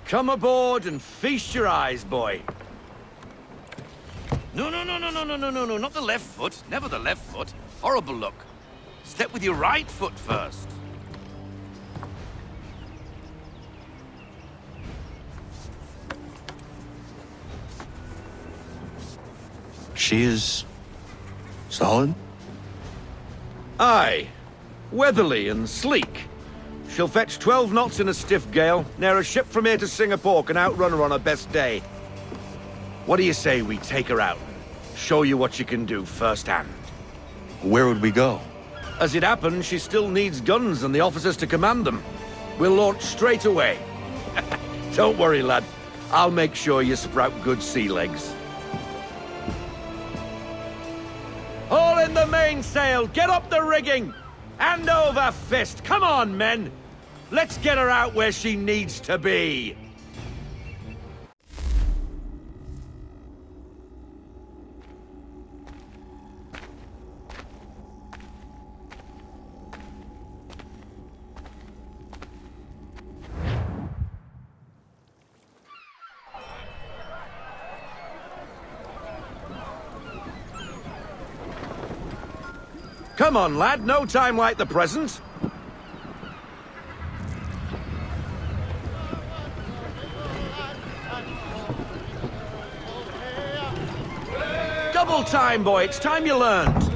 Come aboard and feast your eyes, boy. No, not the left foot. Never the left foot. Horrible look. Step with your right foot first. She is... solid? Aye. Weatherly and sleek. She'll fetch 12 knots in a stiff gale, ne'er a ship from here to Singapore can outrun her on her best day. What do you say we take her out? Show you what she can do firsthand. Where would we go? As it happens, she still needs guns and the officers to command them. We'll launch straight away. Don't worry, lad. I'll make sure you sprout good sea legs. All in the mainsail! Get up the rigging! Hand over fist! Come on, men! Let's get her out where she needs to be! Come on, lad, no time like the present. Double time, boy, it's time you learned.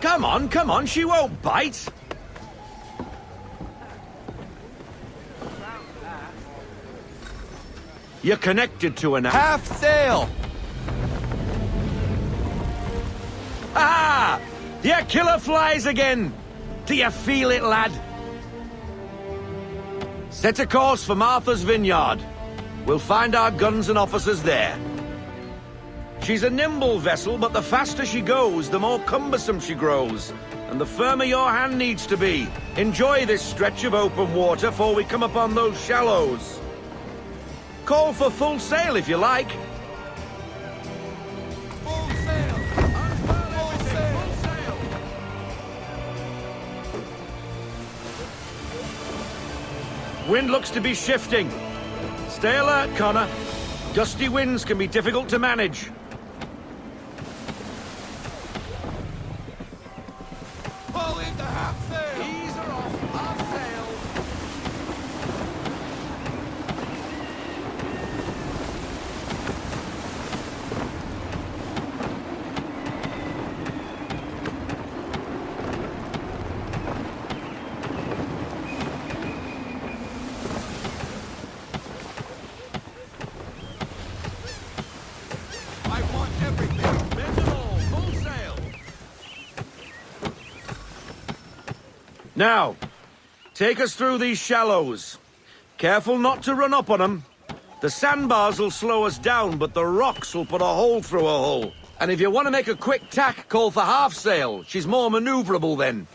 Come on, she won't bite. You're connected to an Half sail! Ah! Your killer flies again! Do you feel it, lad? Set a course for Martha's Vineyard. We'll find our guns and officers there. She's a nimble vessel, but the faster she goes, the more cumbersome she grows. And the firmer your hand needs to be. Enjoy this stretch of open water before we come upon those shallows. Call for full sail if you like. Full sail! Full sail! Wind looks to be shifting. Stay alert, Connor. Gusty winds can be difficult to manage. Pull into half sail! Ease her off, half sail. I want everything! Bend them all, full sail. Now, take us through these shallows. Careful not to run up on them. The sandbars will slow us down, but the rocks will put a hole through a hull. And if you want to make a quick tack, call for half sail. She's more maneuverable then.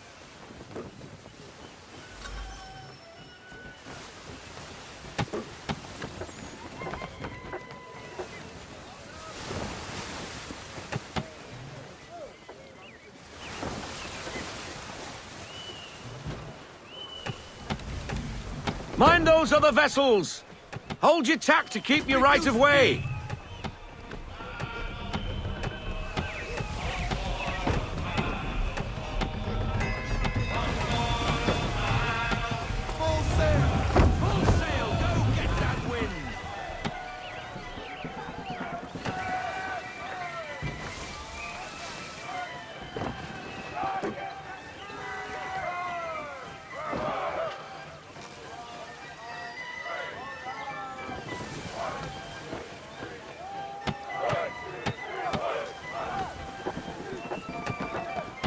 Mind those other vessels! Hold your tack to keep your right of way! Full sail! Full sail! Go get that wind!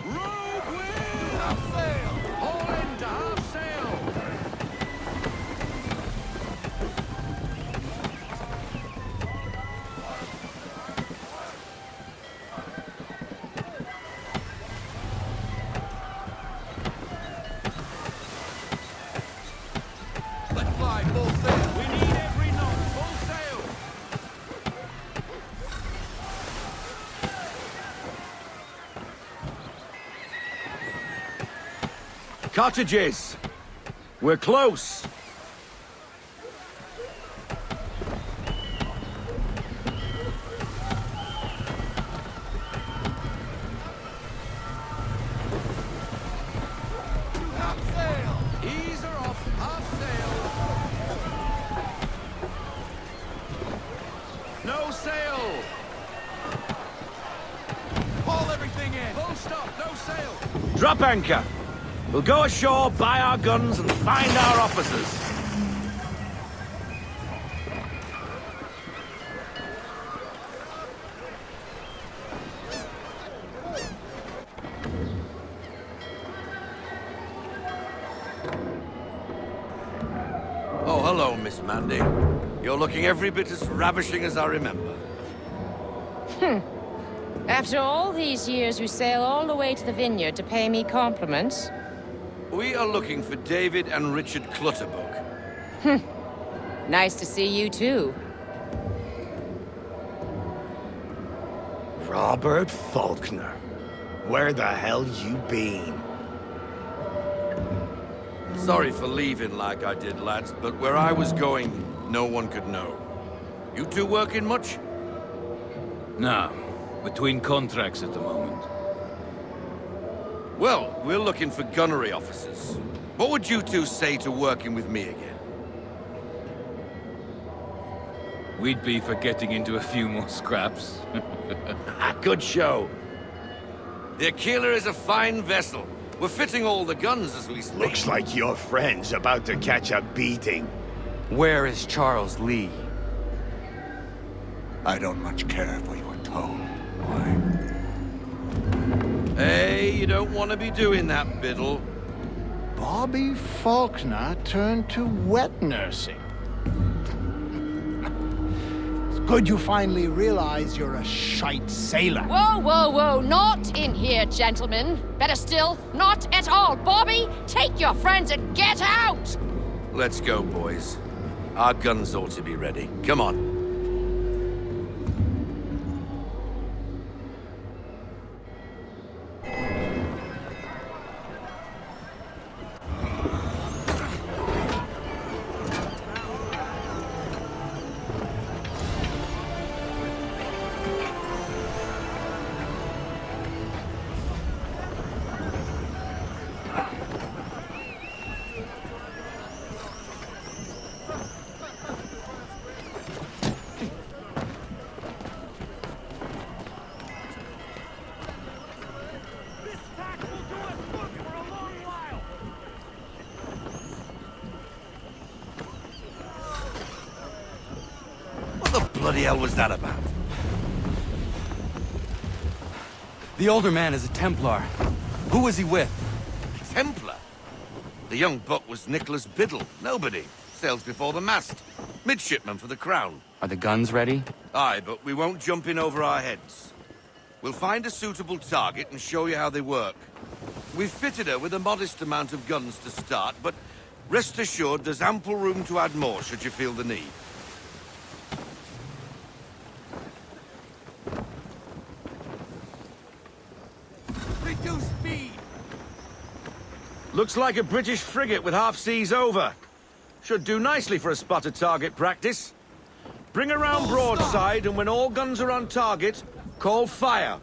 Rogue wind! Half sail! Haul into half sail! Let's fly full sail! We need every knot, full sail! Cottages! We're close! Half sail! Ease her off. Half sail. No sail! Haul everything in. Full stop, no sail! Drop anchor! We'll go ashore, buy our guns, and find our officers. Oh, hello, Miss Mandy. You're looking every bit as ravishing as I remember. After all these years, you sail all the way to the vineyard to pay me compliments? We are looking for David and Richard Clutterbuck. Nice to see you, too. Robert Faulkner. Where the hell you been? Sorry for leaving like I did, lads, but where I was going, no one could know. You two working much? No, between contracts at the moment. Well, we're looking for gunnery officers. What would you two say to working with me again? We'd be for getting into a few more scraps. Good show. The Aquila is a fine vessel. We're fitting all the guns as we speak. Looks like your friend's about to catch a beating. Where is Charles Lee? I don't much care for your tone. Why? Hey, you don't want to be doing that, Biddle. Bobby Faulkner turned to wet nursing. It's good you finally realize you're a shite sailor. Whoa, whoa, whoa, not in here, gentlemen. Better still, not at all. Bobby, take your friends and get out! Let's go, boys. Our guns ought to be ready. Come on. What the bloody hell was that about? The older man is a Templar. Who was he with? Templar? The young buck was Nicholas Biddle. Nobody. Sails before the mast. Midshipman for the Crown. Are the guns ready? Aye, but we won't jump in over our heads. We'll find a suitable target and show you how they work. We've fitted her with a modest amount of guns to start, but rest assured there's ample room to add more should you feel the need. Reduce speed. Looks like a British frigate with half seas over. Should do nicely for a spotted target practice. Bring around broadside, and when all guns are on target, call fire.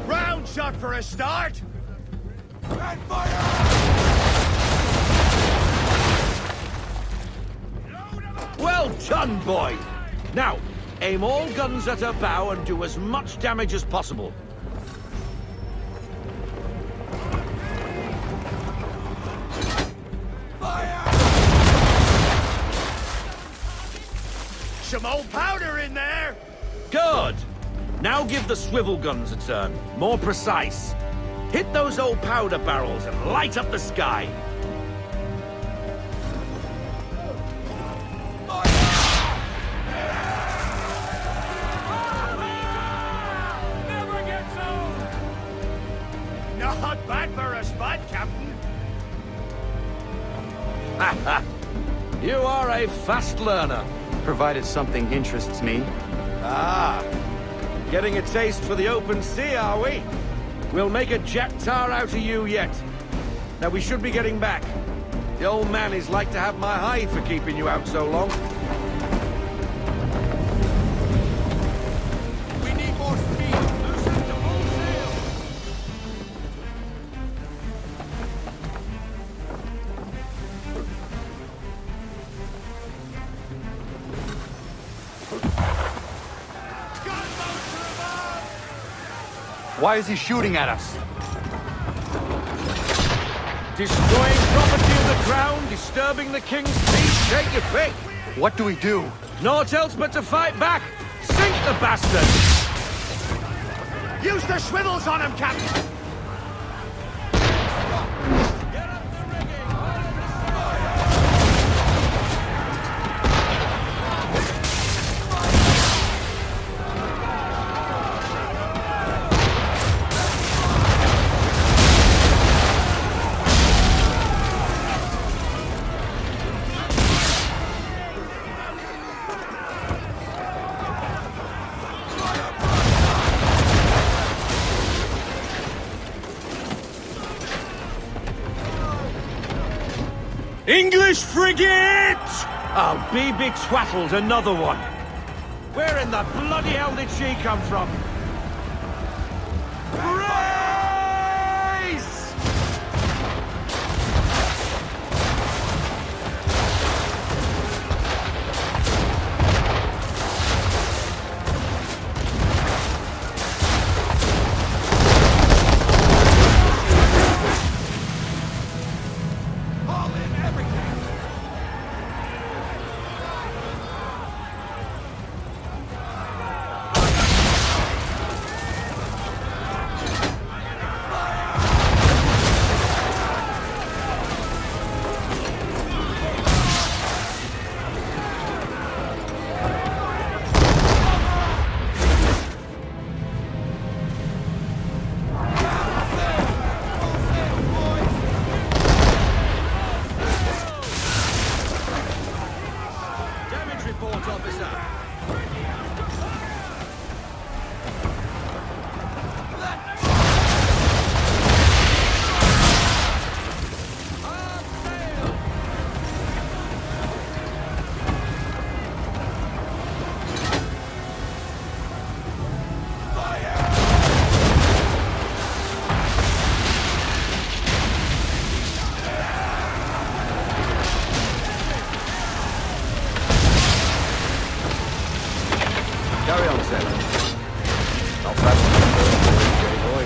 Round shot for a start! And fire! Well done, boy! Now, aim all guns at her bow and do as much damage as possible. Some old powder in there! Good! Now give the swivel guns a turn. More precise. Hit those old powder barrels and light up the sky. Never gets old! Not bad for a spot, Captain. You are a fast learner. Provided something interests me. Ah, Getting a taste for the open sea, are we? We'll make a jet tar out of you yet. Now we should be getting back. The old man is like to have my hide for keeping you out so long. We need more speed. Loosen the full sail. Gunboats are above! Why is he shooting at us? Destroying property of the crown, disturbing the king's peace, take your pick. What do we do? Naught else but to fight back. Sink the bastard! Use the swivels on him, Captain! Get up the rigging! English frigate! I'll be betwattled, another one. Where in the bloody hell did she come from? Brace! Haul in everything. Damage report, officer. Carry on, sailor. Not bad. Boy.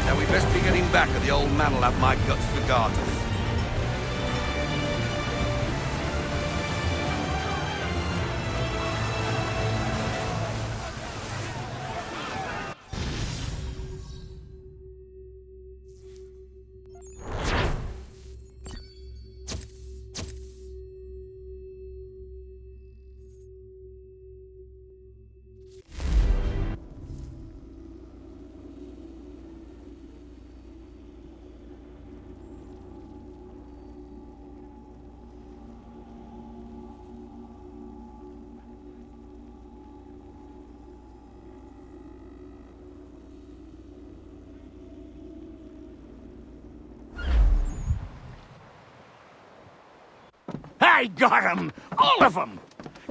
Now we best be getting back, or the old man will have my guts for garters. I got 'em! All of 'em!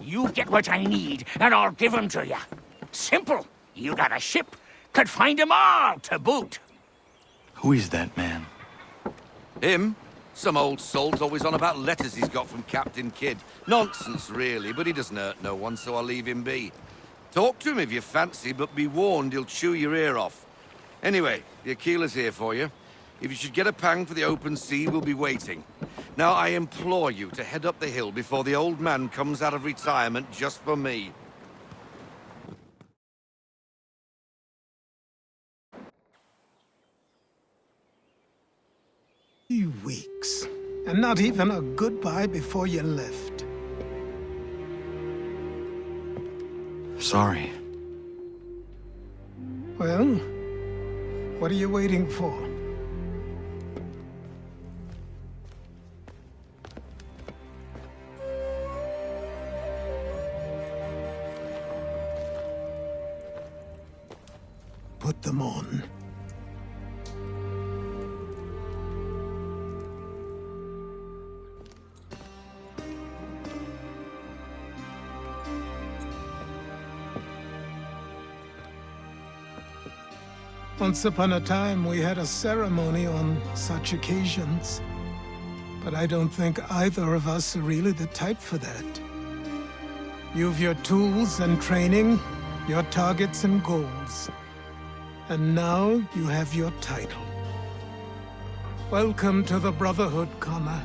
You get what I need, and I'll give 'em to you. Simple. You got a ship, could find 'em all to boot. Who is that man? Him? Some old salt always on about letters he's got from Captain Kidd. Nonsense, really, but he doesn't hurt no one, so I'll leave him be. Talk to him if you fancy, but be warned he'll chew your ear off. Anyway, the Aquila's here for you. If you should get a pang for the open sea, we'll be waiting. Now, I implore you to head up the hill before the old man comes out of retirement just for me. 3 weeks. And not even a goodbye before you left. Sorry. Well, what are you waiting for? put them on. Once upon a time, we had a ceremony on such occasions. But I don't think either of us are really the type for that. You've your tools and training, your targets and goals. And now you have your title. Welcome to the Brotherhood, Connor.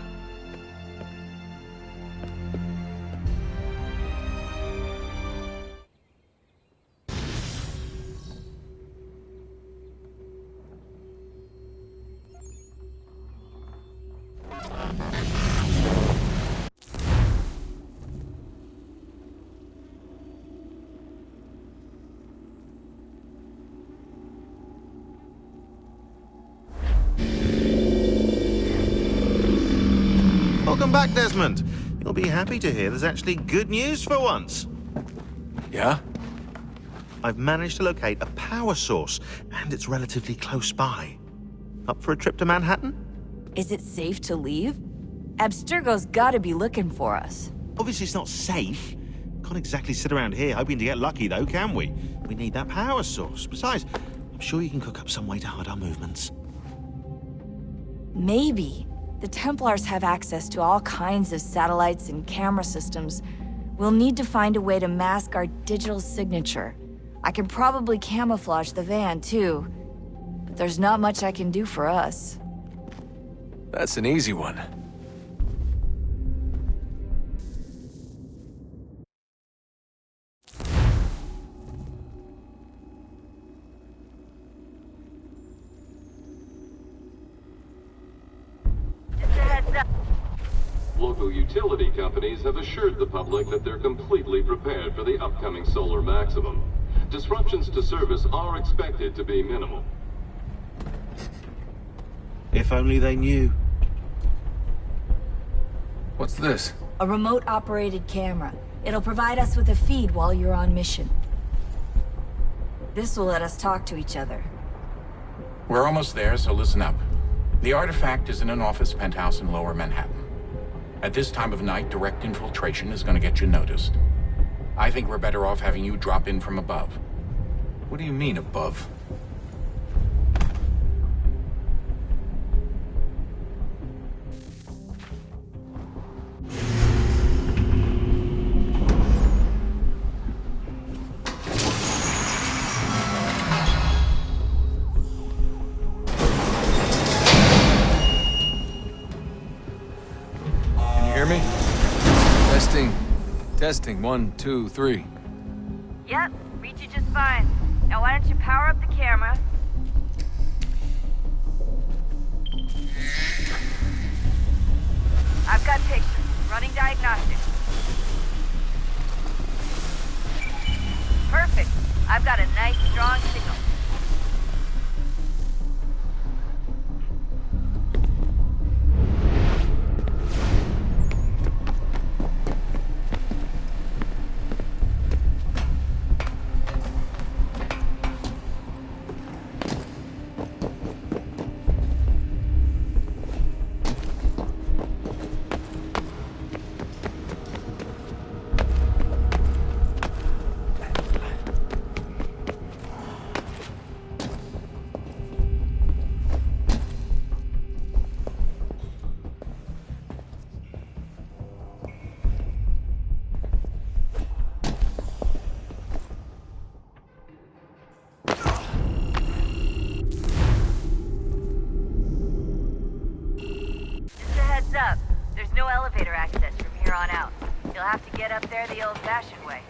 Welcome back, Desmond. You'll be happy to hear there's actually good news for once. Yeah? I've managed to locate a power source, and it's relatively close by. Up for a trip to Manhattan? Is it safe to leave? Abstergo's gotta be looking for us. Obviously it's not safe. Can't exactly sit around here hoping to get lucky, though, can we? We need that power source. Besides, I'm sure you can cook up some way to hide our movements. Maybe. The Templars have access to all kinds of satellites and camera systems. We'll need to find a way to mask our digital signature. I can probably camouflage the van, too. But there's not much I can do for us. That's an easy one. Local utility companies have assured the public that they're completely prepared for the upcoming solar maximum. Disruptions to service are expected to be minimal. If only they knew. What's this? A remote-operated camera. It'll provide us with a feed while you're on mission. This will let us talk to each other. We're almost there, so listen up. The artifact is in an office penthouse in Lower Manhattan. At this time of night, direct infiltration is going to get you noticed. I think we're better off having you drop in from above. What do you mean, above? Testing, 1, 2, 3. Yep, read you just fine. Now why don't you power up the camera? I've got pictures. Running diagnostics. Perfect. I've got a nice, strong signal. Up. There's no elevator access from here on out. You'll have to get up there the old-fashioned way.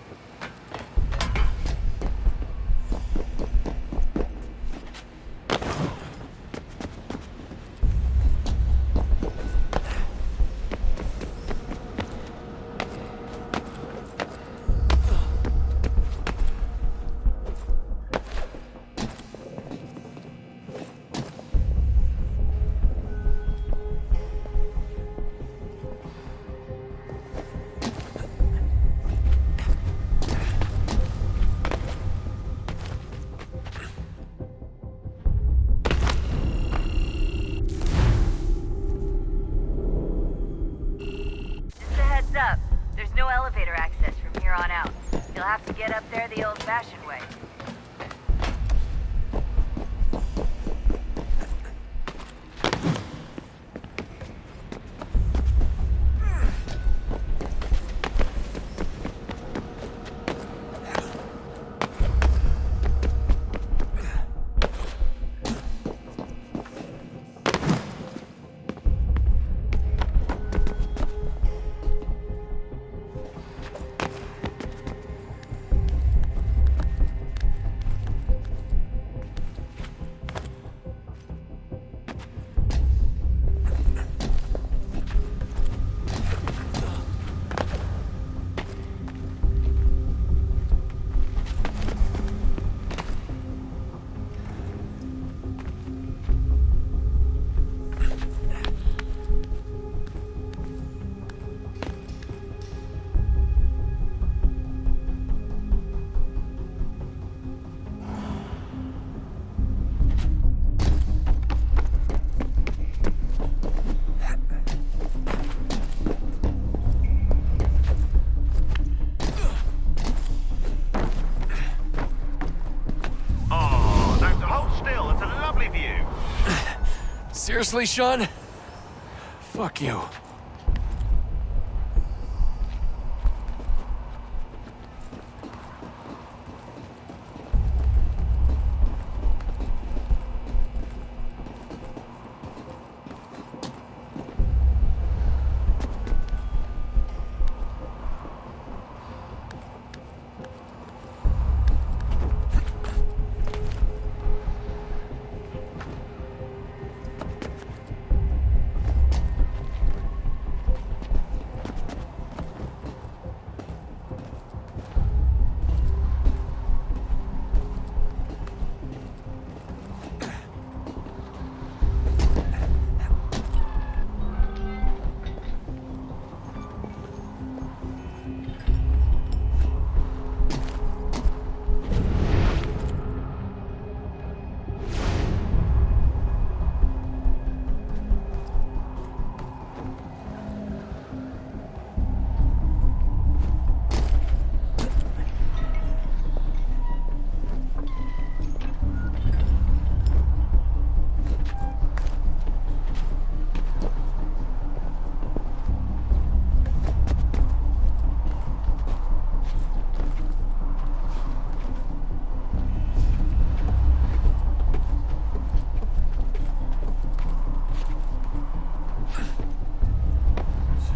Seriously, Sean? Fuck you.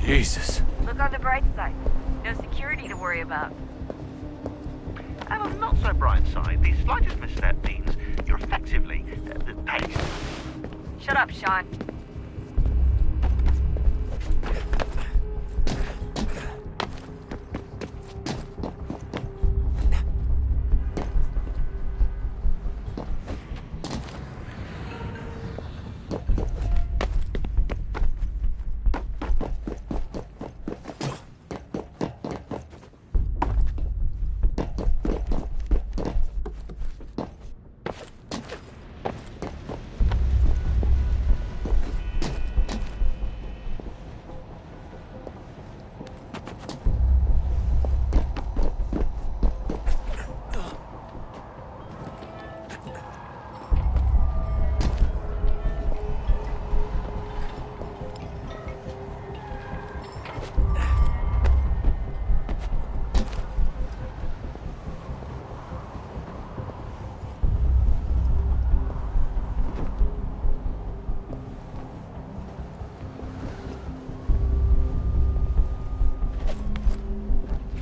Jesus. Look on the bright side. No security to worry about. And on the not so bright side, the slightest misstep means you're effectively paced. Shut up, Sean.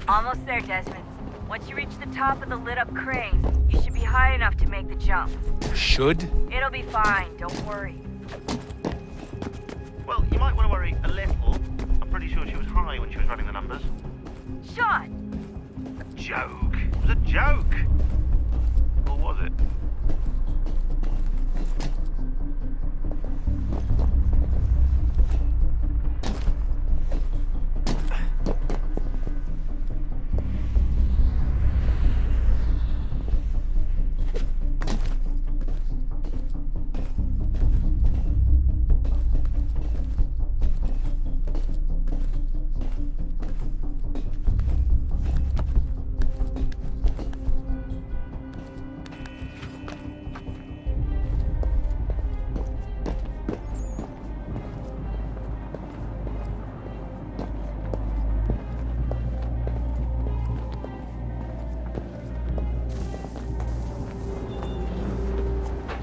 Almost there, Desmond. Once you reach the top of the lit-up crane, you should be high enough to make the jump. Should? It'll be fine, don't worry. Well, you might want to worry a little. I'm pretty sure she was high when she was running the numbers. Sean! A joke. It was a joke. Or was it?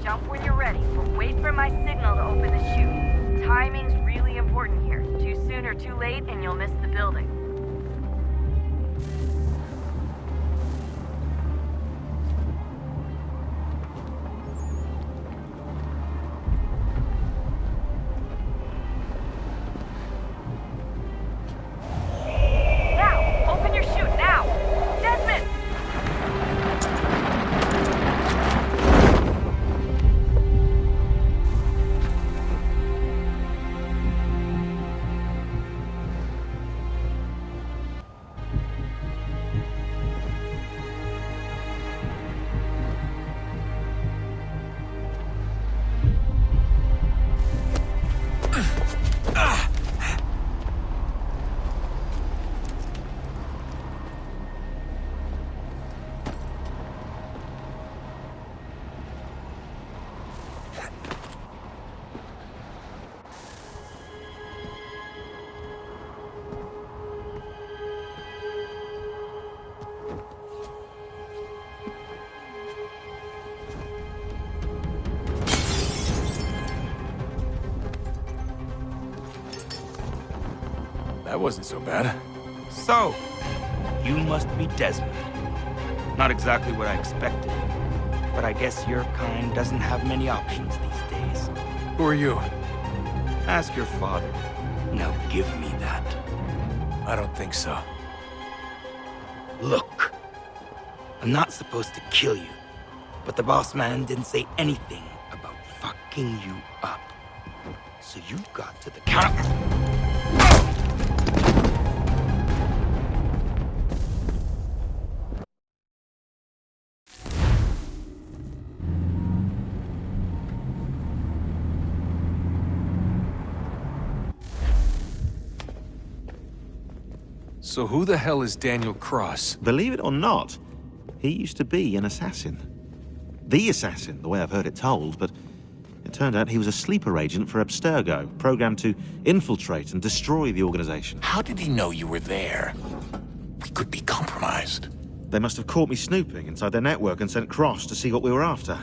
Jump when you're ready, but wait for my signal to open the chute. Timing's really important here. Too soon or too late, and you'll miss the building. Now! Open your chute, now! Desmond! That wasn't so bad. So, you must be Desmond. Not exactly what I expected, but I guess your kind doesn't have many options these days. Who are you? Ask your father. Now give me that. I don't think so. Look, I'm not supposed to kill you, but the boss man didn't say anything about fucking you up. So you got to the counter. So who the hell is Daniel Cross? Believe it or not, he used to be an assassin. The assassin, the way I've heard it told, but it turned out he was a sleeper agent for Abstergo, programmed to infiltrate and destroy the organization. How did he know you were there? We could be compromised. They must have caught me snooping inside their network and sent Cross to see what we were after.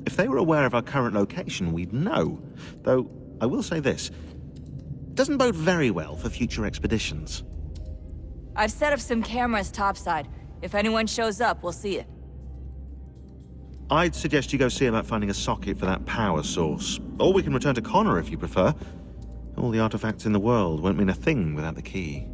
If they were aware of our current location, we'd know. Though, I will say this, it doesn't bode very well for future expeditions. I've set up some cameras topside. If anyone shows up, we'll see it. I'd suggest you go see about finding a socket for that power source. Or we can return to Connor if you prefer. All the artifacts in the world won't mean a thing without the key.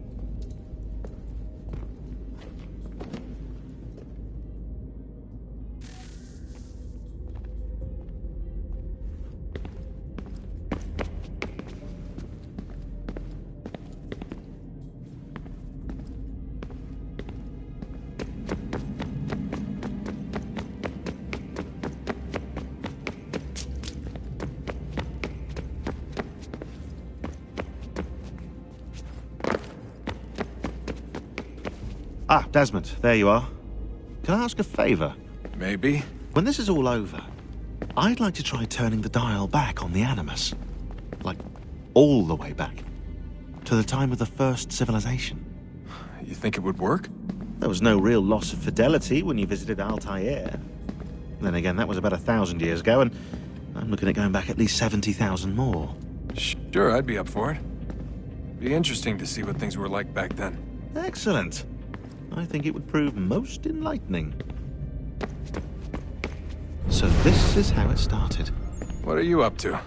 Ah, Desmond, there you are. Can I ask a favor? Maybe. When this is all over, I'd like to try turning the dial back on the Animus. Like, all the way back. To the time of the first civilization. You think it would work? There was no real loss of fidelity when you visited Altair. Then again, that was about 1,000 years ago, and I'm looking at going back at least 70,000 more. Sure, I'd be up for it. Be interesting to see what things were like back then. Excellent. I think it would prove most enlightening. So this is how it started. What are you up to?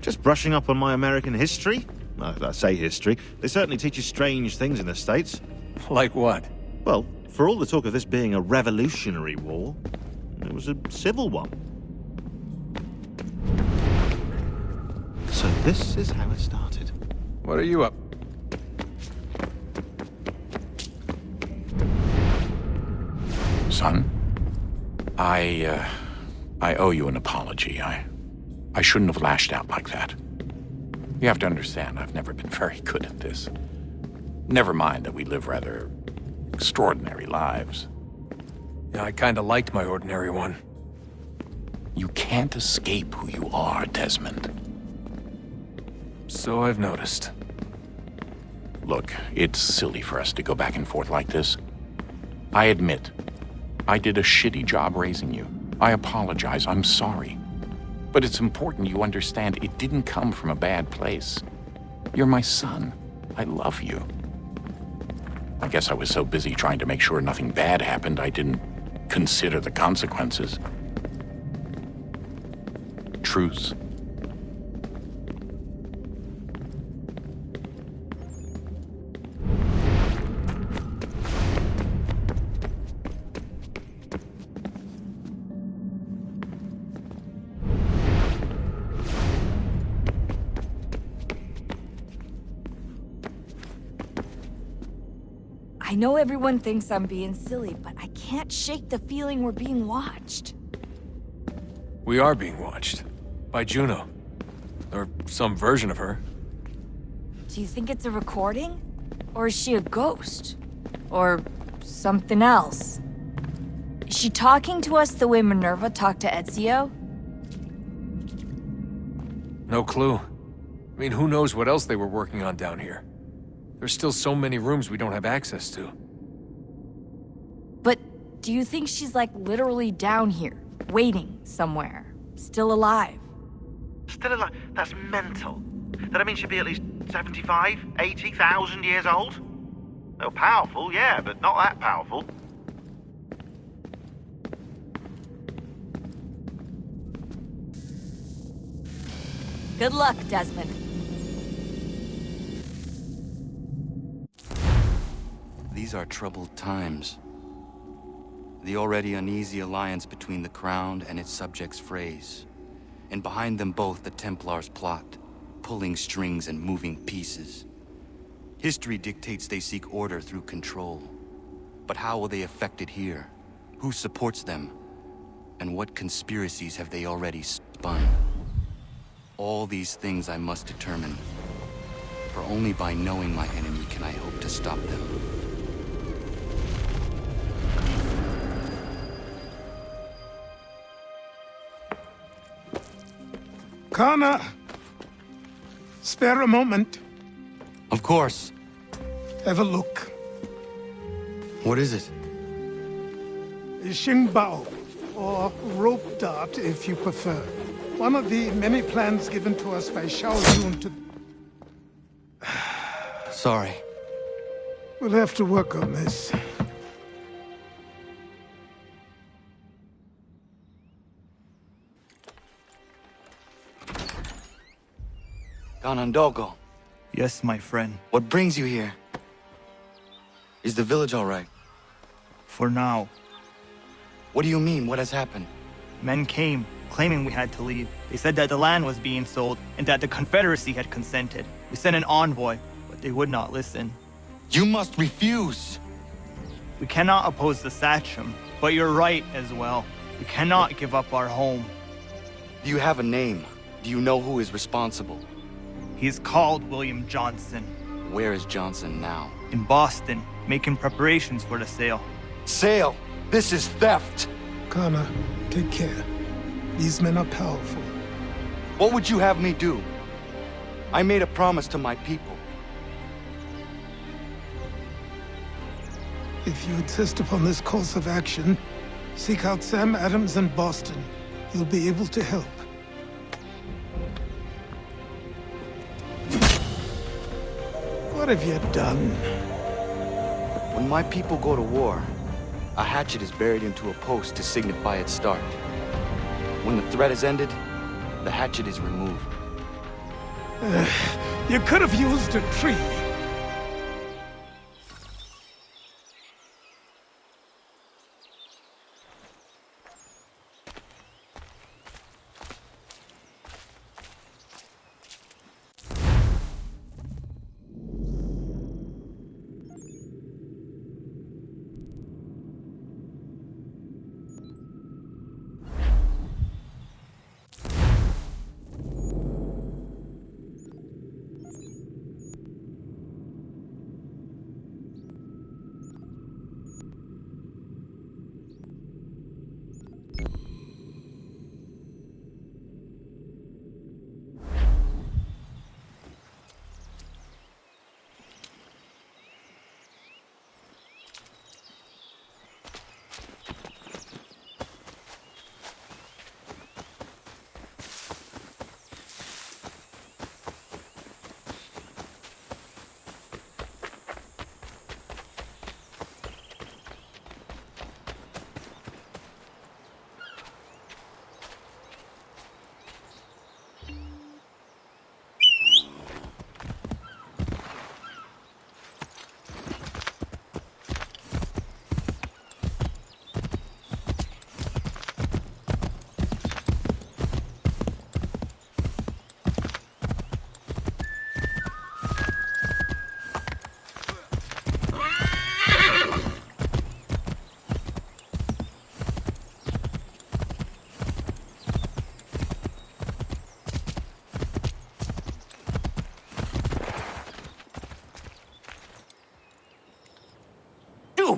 Just brushing up on my American history. I say history. They certainly teach you strange things in the States. Like what? Well, for all the talk of this being a revolutionary war, it was a civil one. So this is how it started. What are you up? Son, I owe you an apology. I shouldn't have lashed out like that. You have to understand, I've never been very good at this. Never mind that we live rather extraordinary lives. Yeah, I kinda liked my ordinary one. You can't escape who you are, Desmond. So I've noticed. Look, it's silly for us to go back and forth like this. I admit, I did a shitty job raising you. I apologize, I'm sorry. But it's important you understand it didn't come from a bad place. You're my son. I love you. I guess I was so busy trying to make sure nothing bad happened, I didn't consider the consequences. Truce. I know everyone thinks I'm being silly, but I can't shake the feeling we're being watched. We are being watched. By Juno. Or some version of her. Do you think it's a recording? Or is she a ghost? Or something else? Is she talking to us the way Minerva talked to Ezio? No clue. I mean, who knows what else they were working on down here? There's still so many rooms we don't have access to. But do you think she's like literally down here, waiting somewhere, still alive? Still alive? That's mental. That I mean she'd be at least 75, 80,000 years old? They're powerful, yeah, but not that powerful. Good luck, Desmond. These are troubled times. The already uneasy alliance between the Crown and its subjects frays. And behind them both the Templars plot, pulling strings and moving pieces. History dictates they seek order through control. But how will they affect it here? Who supports them? And what conspiracies have they already spun? All these things I must determine. For only by knowing my enemy can I hope to stop them. Connor! Spare a moment. Of course. Have a look. What is it? Xingbao, or rope dart if you prefer. One of the many plans given to us by Xiao Yun to... Sorry. We'll have to work on this. Ganondogo, Yes, my friend. what brings you here? Is the village all right? For now. What do you mean? What has happened? Men came, claiming we had to leave. They said that the land was being sold, and that the Confederacy had consented. We sent an envoy, but they would not listen. You must refuse! We cannot oppose the Sachem, but you're right as well. We cannot give up our home. Do you have a name? Do you know who is responsible? He's called William Johnson. Where is Johnson now? In Boston, making preparations for the sale. Sale! This is theft! Connor, take care. These men are powerful. What would you have me do? I made a promise to my people. If you insist upon this course of action, seek out Sam Adams in Boston. He'll be able to help. What have you done? When my people go to war, a hatchet is buried into a post to signify its start. When the threat is ended, the hatchet is removed. You could have used a tree.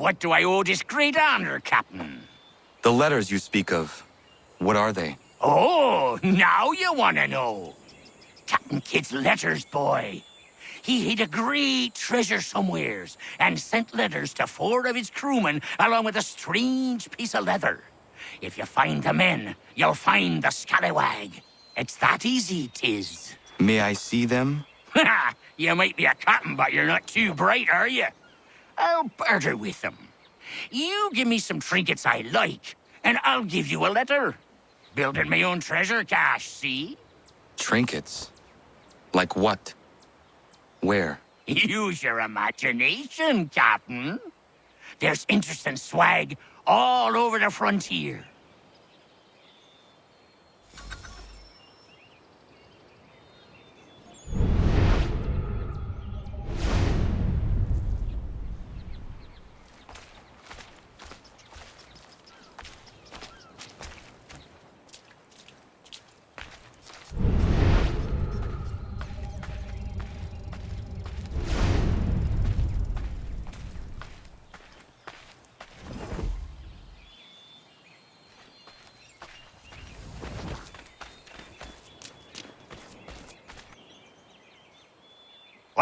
What do I owe this great honor, Captain? The letters you speak of, what are they? Oh, now you want to know. Captain Kidd's letters, boy. He hid a great treasure somewheres and sent letters to 4 of his crewmen along with a strange piece of leather. If you find the men, you'll find the scallywag. It's that easy, 'tis. May I see them? Ha! You might be a captain, but you're not too bright, are you? I'll barter with them. You give me some trinkets I like, and I'll give you a letter. Building my own treasure cache, see? Trinkets? Like what? Where? Use your imagination, Captain. There's interesting swag all over the frontier.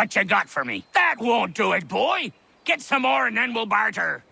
What you got for me? That won't do it, boy. Get some more and then we'll barter.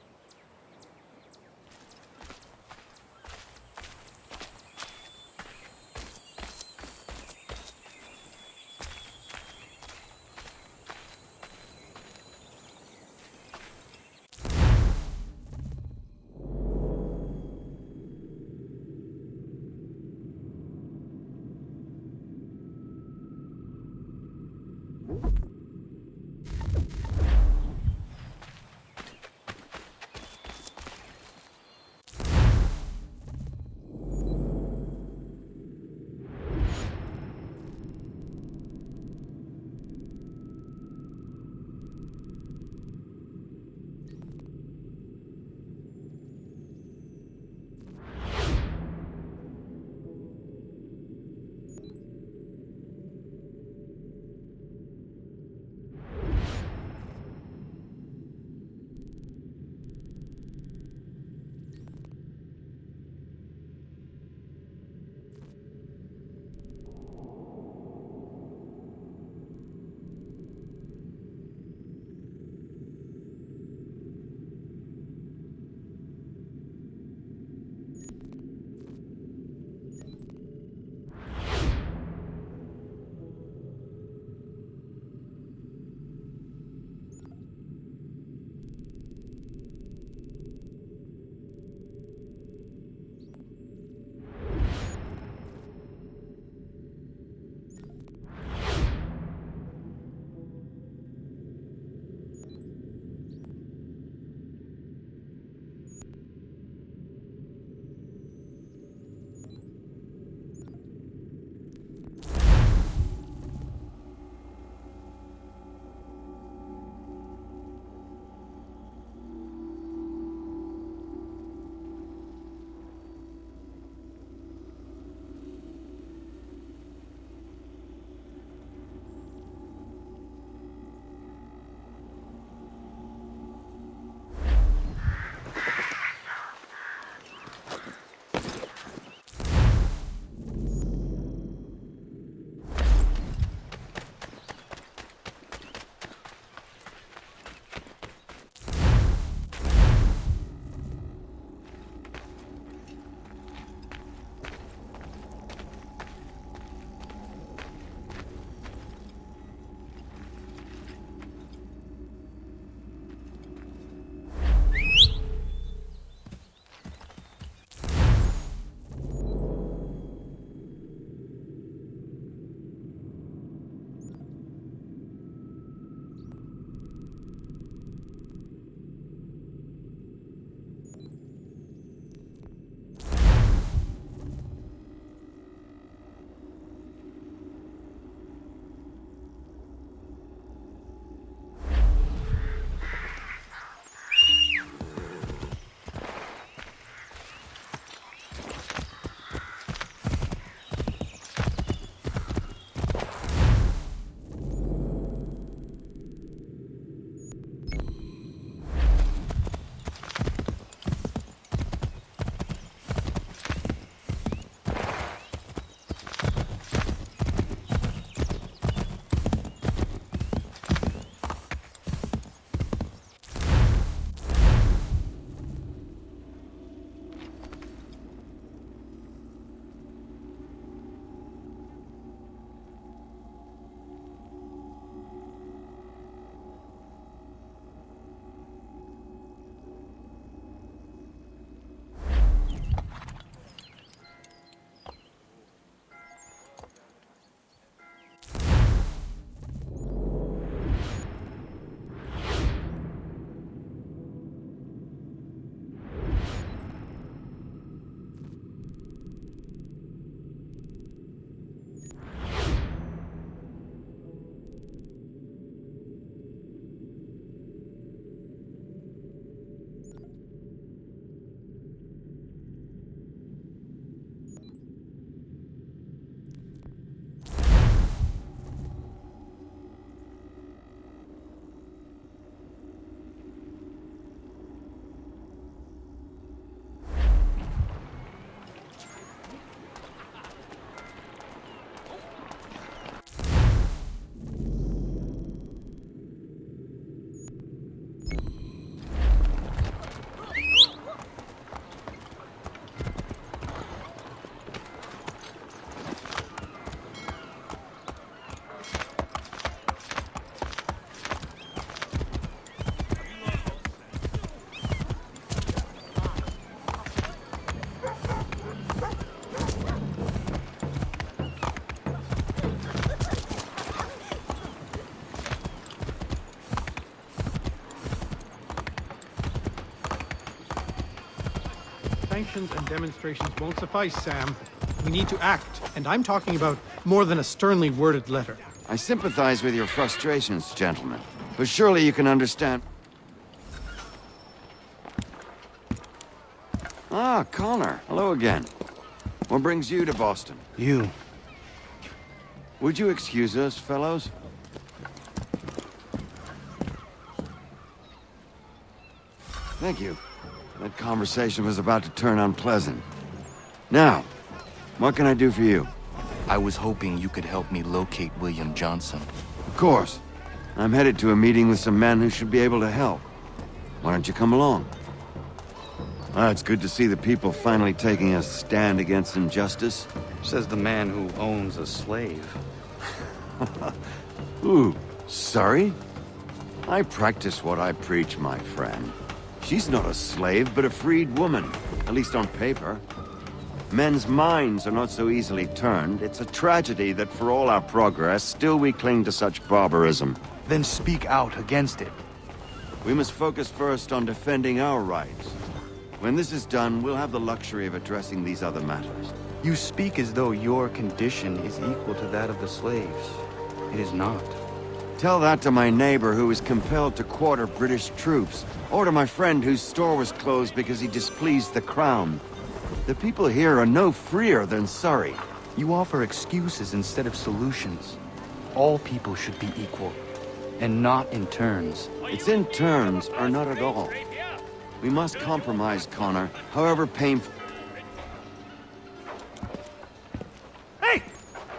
sanctions and demonstrations won't suffice, Sam. We need to act, and I'm talking about more than a sternly worded letter. I sympathize with your frustrations, gentlemen, but surely you can understand. Ah, Connor. Hello again. What brings you to Boston? You. Would you excuse us, fellows? Thank you. That conversation was about to turn unpleasant. Now, what can I do for you? I was hoping you could help me locate William Johnson. Of course. I'm headed to a meeting with some men who should be able to help. Why don't you come along? It's good to see the people finally taking a stand against injustice. Says the man who owns a slave. Ooh, sorry? I practice what I preach, my friend. She's not a slave, but a freed woman, at least on paper. Men's minds are not so easily turned. It's a tragedy that for all our progress, still we cling to such barbarism. Then speak out against it. We must focus first on defending our rights. When this is done, we'll have the luxury of addressing these other matters. You speak as though your condition is equal to that of the slaves. It is not. Tell that to my neighbor who was compelled to quarter British troops, or to my friend whose store was closed because he displeased the crown. The people here are no freer than Surrey. You offer excuses instead of solutions. All people should be equal, and not in turns. It's in turns, or not at all. We must compromise, Connor, however painful. Hey!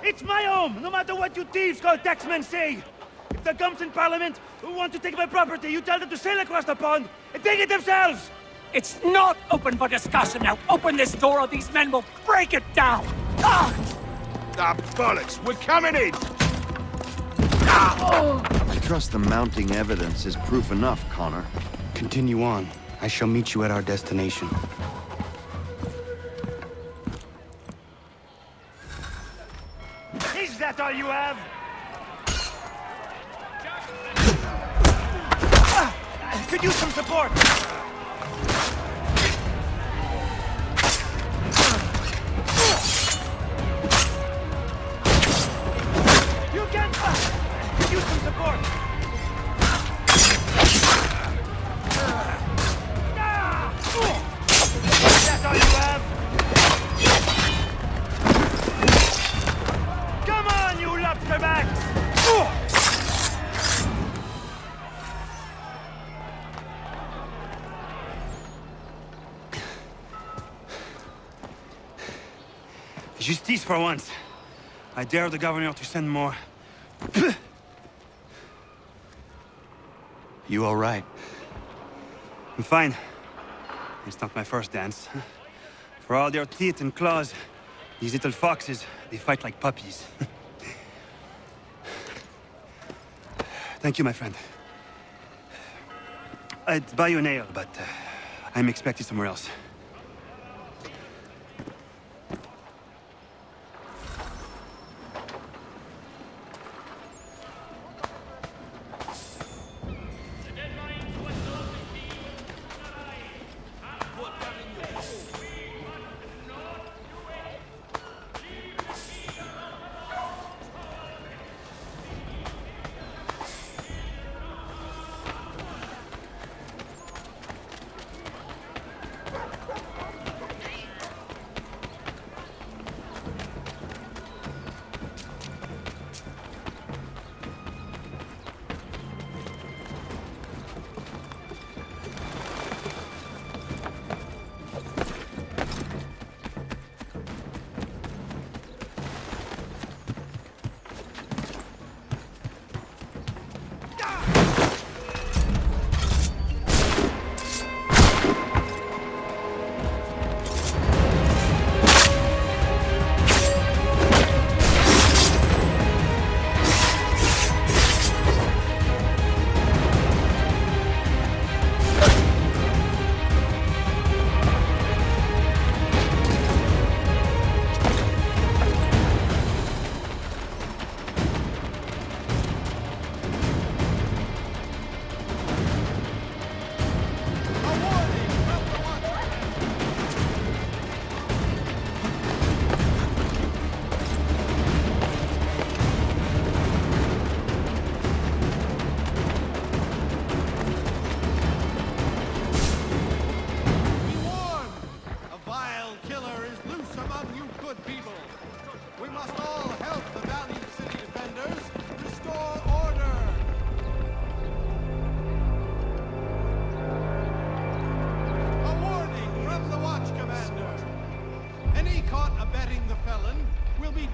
It's my home, no matter what you thieves called taxmen say! If the gums in Parliament who want to take my property, you tell them to sail across the pond and take it themselves! It's not open for discussion now. Open this door or these men will break it down. Ah! Ah, bollocks! We're coming in! I trust the mounting evidence is proof enough, Connor. Continue on. I shall meet you at our destination. Is that all you have? Could use some support! You can... could use some support! Is that all you have? Come on, you lobsterbacks! Justice for once. I dare the governor to send more. You all right? I'm fine. It's not my first dance. For all their teeth and claws, these little foxes, they fight like puppies. Thank you, my friend. I'd buy you an ale, but I'm expected somewhere else.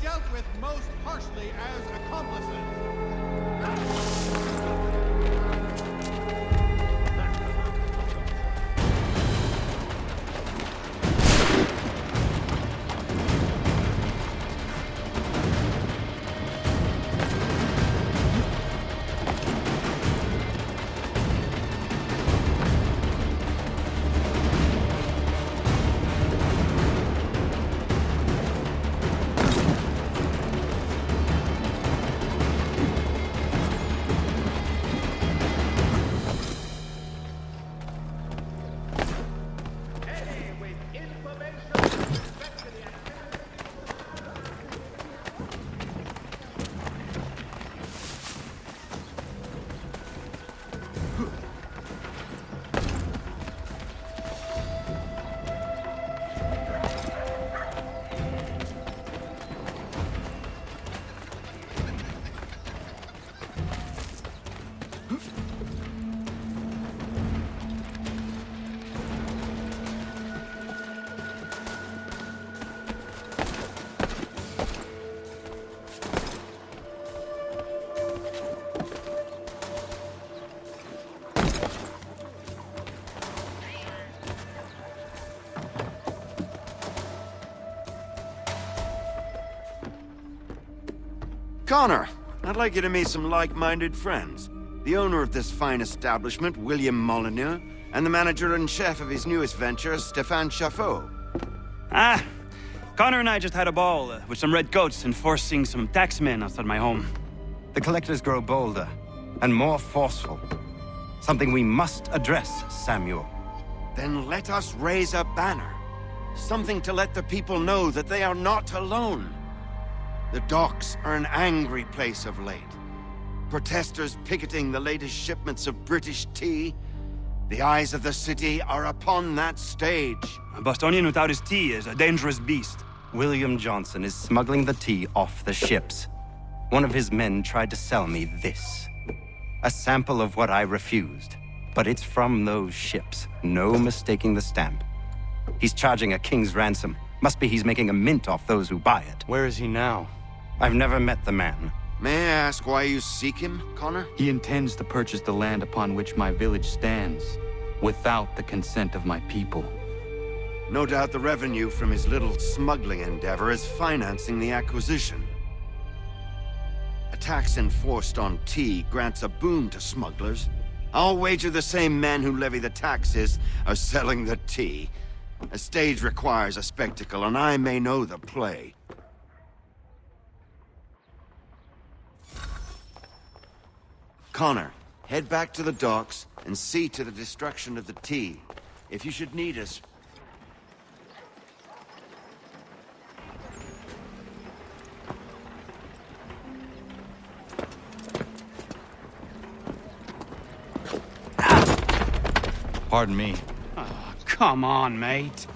dealt with most harshly as accomplices. Connor, I'd like you to meet some like-minded friends. The owner of this fine establishment, William Molyneux, and the manager and chef of his newest venture, Stéphane Chaffeau. Ah, Connor and I just had a ball with some red coats enforcing some taxmen outside my home. The collectors grow bolder and more forceful. Something we must address, Samuel. Then let us raise a banner. Something to let the people know that they are not alone. The docks are an angry place of late. Protesters picketing the latest shipments of British tea. The eyes of the city are upon that stage. A Bostonian without his tea is a dangerous beast. William Johnson is smuggling the tea off the ships. One of his men tried to sell me this. A sample of what I refused. But it's from those ships. No mistaking the stamp. He's charging a king's ransom. Must be he's making a mint off those who buy it. Where is he now? I've never met the man. May I ask why you seek him, Connor? He intends to purchase the land upon which my village stands, without the consent of my people. No doubt the revenue from his little smuggling endeavor is financing the acquisition. A tax enforced on tea grants a boon to smugglers. I'll wager the same men who levy the taxes are selling the tea. A stage requires a spectacle, and I may know the play. Connor, head back to the docks and see to the destruction of the tea. If you should need us... Pardon me. Oh, come on, mate.